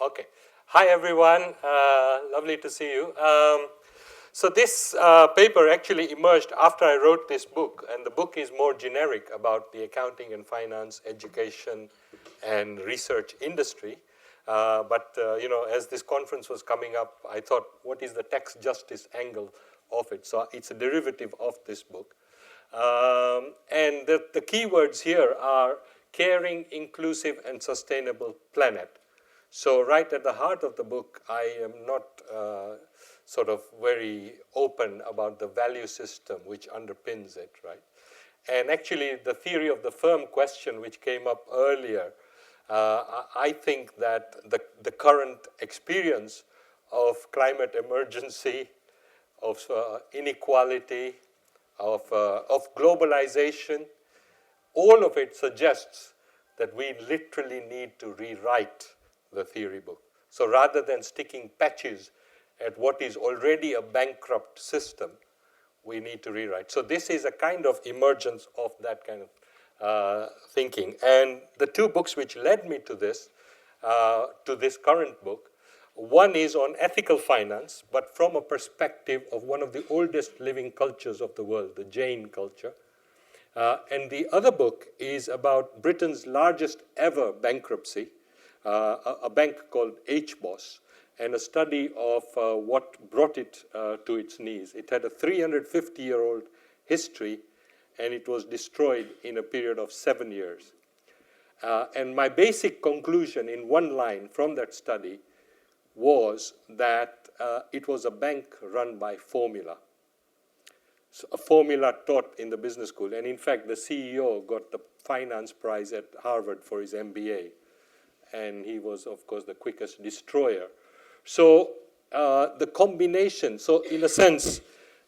Okay. Hi, everyone. Lovely to see you. So this paper actually emerged after I wrote this book, and the book is more generic about the accounting and finance, education, and research industry. But as this conference was coming up, I thought, what is the tax justice angle of it? So it's a derivative of this book. And the keywords here are caring, inclusive, and sustainable planet. So right at the heart of the book, I am not sort of very open about the value system which underpins it, right? And actually, the theory of the firm question, which came up earlier, I think that the current experience of climate emergency, of inequality, of globalization, all of it suggests that we literally need to rewrite the theory book. So rather than sticking patches at what is already a bankrupt system, we need to rewrite. So this is a kind of emergence of that kind of thinking. And the two books which led me to this current book, one is on ethical finance, but from a perspective of one of the oldest living cultures of the world, the Jain culture. And the other book is about Britain's largest ever bankruptcy, a bank called HBOS, and a study of what brought it to its knees. It had a 350-year-old history, and it was destroyed in a period of 7 years. And my basic conclusion in one line from that study was that it was a bank run by formula. So a formula taught in the business school. And in fact, the CEO got the finance prize at Harvard for his MBA. And he was, of course, the quickest destroyer. So the combination, so in a sense,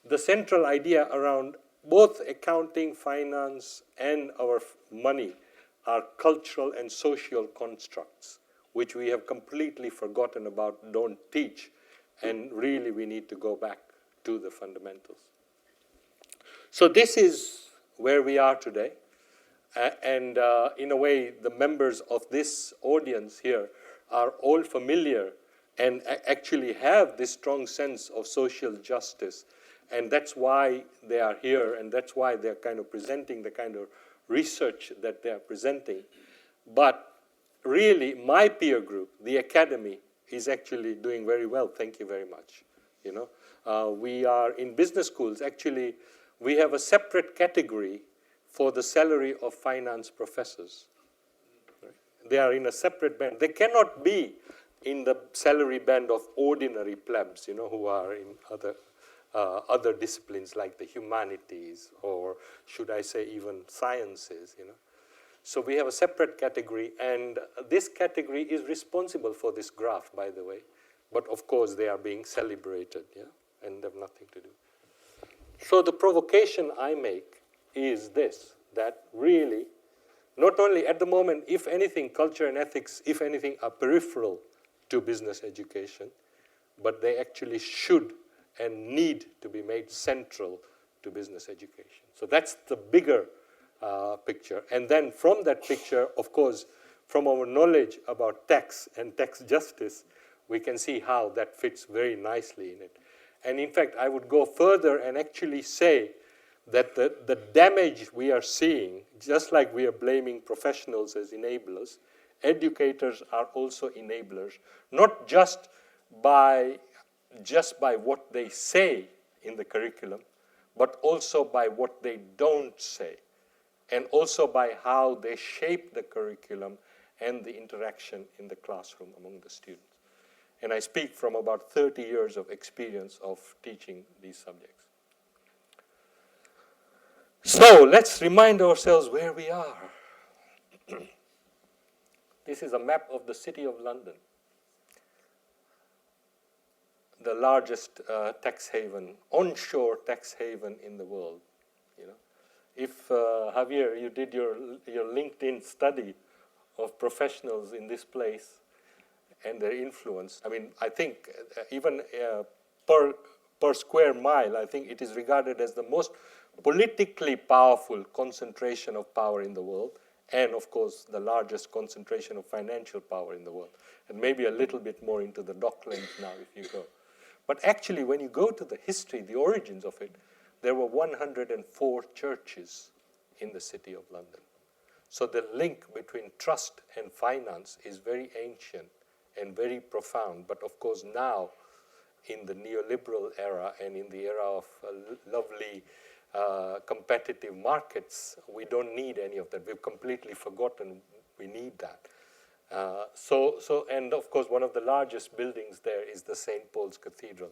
the central idea around both accounting, finance, and our money are cultural and social constructs, which we have completely forgotten about, don't teach, and really we need to go back to the fundamentals. So this is where we are today. And in a way, the members of this audience here are all familiar and actually have this strong sense of social justice. And that's why they are here, and that's why they're kind of presenting the kind of research that they're presenting. But really, my peer group, the academy, is actually doing very well. Thank you very much. We are in business schools. Actually, we have a separate category for the salary of finance professors. Right? They are in a separate band. They cannot be in the salary band of ordinary plebs, who are in other disciplines like the humanities, or should I say even sciences, So we have a separate category, and this category is responsible for this graph, by the way. But of course, they are being celebrated, and they have nothing to do. So the provocation I make is this, that really, not only at the moment, if anything, culture and ethics, if anything, are peripheral to business education, but they actually should and need to be made central to business education. So that's the bigger picture. And then from that picture, of course, from our knowledge about tax and tax justice, we can see how that fits very nicely in it. And in fact, I would go further and actually say that the damage we are seeing, just like we are blaming professionals as enablers, educators are also enablers, not just by what they say in the curriculum, but also by what they don't say, and also by how they shape the curriculum and the interaction in the classroom among the students. And I speak from about 30 years of experience of teaching these subjects. So let's remind ourselves where we are. This is a map of the city of London, the largest tax haven, onshore tax haven in the world. If Javier, you did your LinkedIn study of professionals in this place and their influence, I think even per square mile, I think it is regarded as the most politically powerful concentration of power in the world, and of course the largest concentration of financial power in the world, and maybe a little bit more into the Docklands now if you go. But actually, when you go to the history, the origins of it, there were 104 churches in the city of London. So the link between trust and finance is very ancient and very profound. But of course now, in the neoliberal era and in the era of lovely competitive markets, we don't need any of that. We've completely forgotten we need that. And of course, one of the largest buildings there is the St. Paul's Cathedral.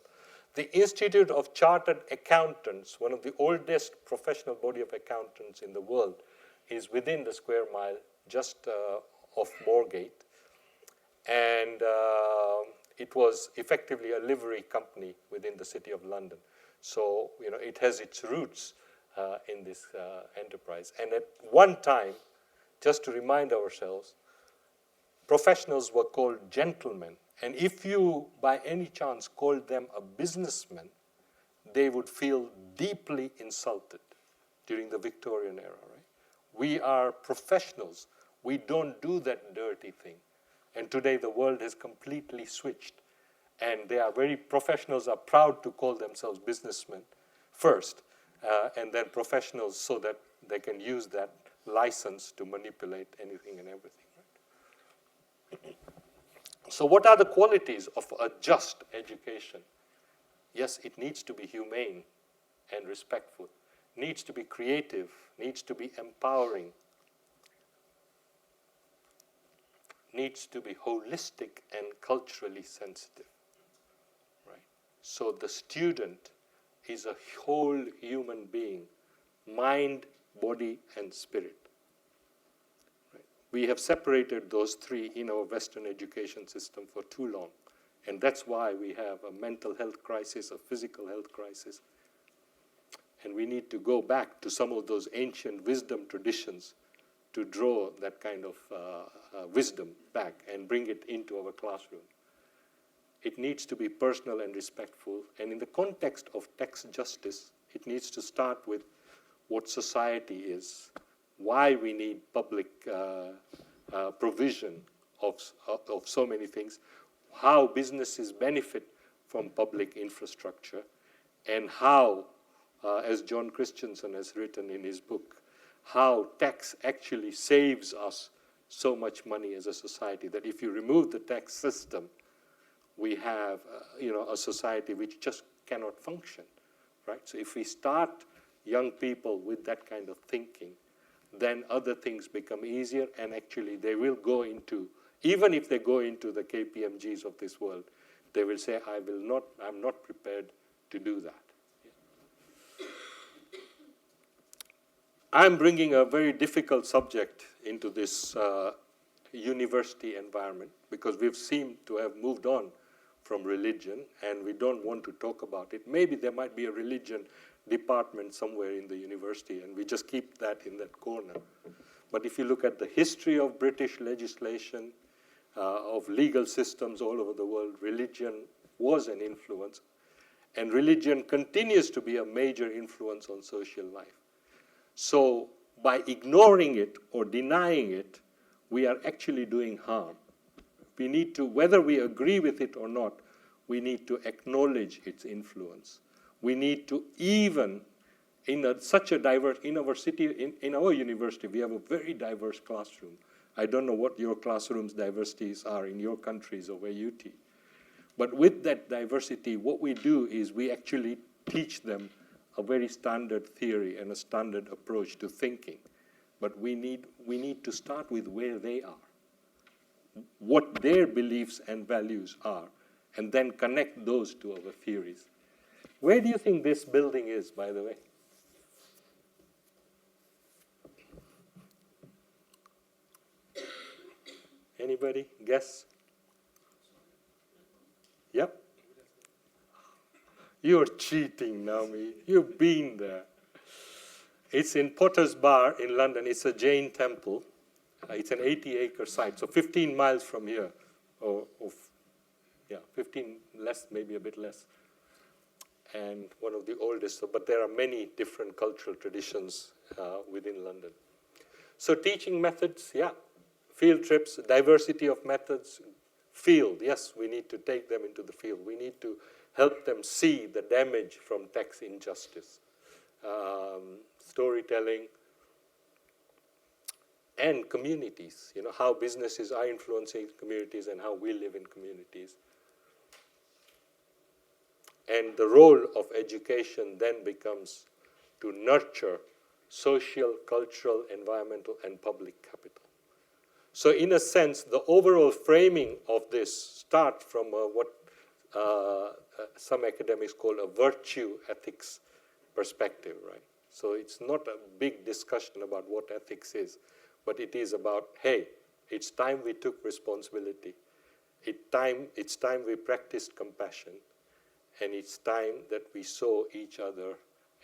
The Institute of Chartered Accountants, one of the oldest professional body of accountants in the world, is within the square mile just off Moorgate. And it was effectively a livery company within the City of London. So, it has its roots in this enterprise. And at one time, just to remind ourselves, professionals were called gentlemen. And if you, by any chance, called them a businessman, they would feel deeply insulted during the Victorian era, right? We are professionals. We don't do that dirty thing. And today the world has completely switched. And professionals are proud to call themselves businessmen first, and then professionals so that they can use that license to manipulate anything and everything. Right? So what are the qualities of a just education? Yes, it needs to be humane and respectful. Needs to be creative, needs to be empowering, needs to be holistic and culturally sensitive. Right? So the student is a whole human being, mind, body, and spirit. Right? We have separated those three in our Western education system for too long. And that's why we have a mental health crisis, a physical health crisis. And we need to go back to some of those ancient wisdom traditions to draw that kind of wisdom back and bring it into our classroom. It needs to be personal and respectful. And in the context of tax justice, it needs to start with what society is, why we need public provision of so many things, how businesses benefit from public infrastructure, and how, as John Christensen has written in his book, how tax actually saves us so much money as a society, that if you remove the tax system, we have a society which just cannot function, right? So if we start young people with that kind of thinking, then other things become easier, and actually they will go into, even if they go into the KPMGs of this world, they will say, I'm not prepared to do that. I'm bringing a very difficult subject into this university environment because we've seemed to have moved on from religion and we don't want to talk about it. Maybe there might be a religion department somewhere in the university and we just keep that in that corner. But if you look at the history of British legislation, of legal systems all over the world, religion was an influence, and religion continues to be a major influence on social life. So by ignoring it or denying it, we are actually doing harm. We need to, whether we agree with it or not, we need to acknowledge its influence. We need to even, in our city, in our university, we have a very diverse classroom. I don't know what your classroom's diversities are in your countries or where you teach. But with that diversity, what we do is we actually teach them a very standard theory and a standard approach to thinking. But we need to start with where they are, what their beliefs and values are, and then connect those to our theories. Where do you think this building is, by the way? Anybody guess? Yep. You're cheating, Naomi. You've been there. It's in Potter's Bar in London. It's a Jain temple. It's an 80-acre site, so 15 miles from here. 15 less, maybe a bit less. And one of the oldest, but there are many different cultural traditions within London. So teaching methods, yeah. Field trips, diversity of methods, field, yes, we need to take them into the field. We need to help them see the damage from tax injustice. Storytelling, and communities, how businesses are influencing communities and how we live in communities. And the role of education then becomes to nurture social, cultural, environmental, and public capital. So in a sense, the overall framing of this starts from what some academics call a virtue ethics perspective, right? So it's not a big discussion about what ethics is, but it is about, hey, it's time we took responsibility. It's time we practiced compassion. And it's time that we saw each other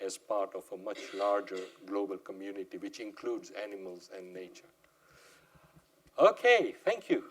as part of a much larger global community, which includes animals and nature. Okay, thank you.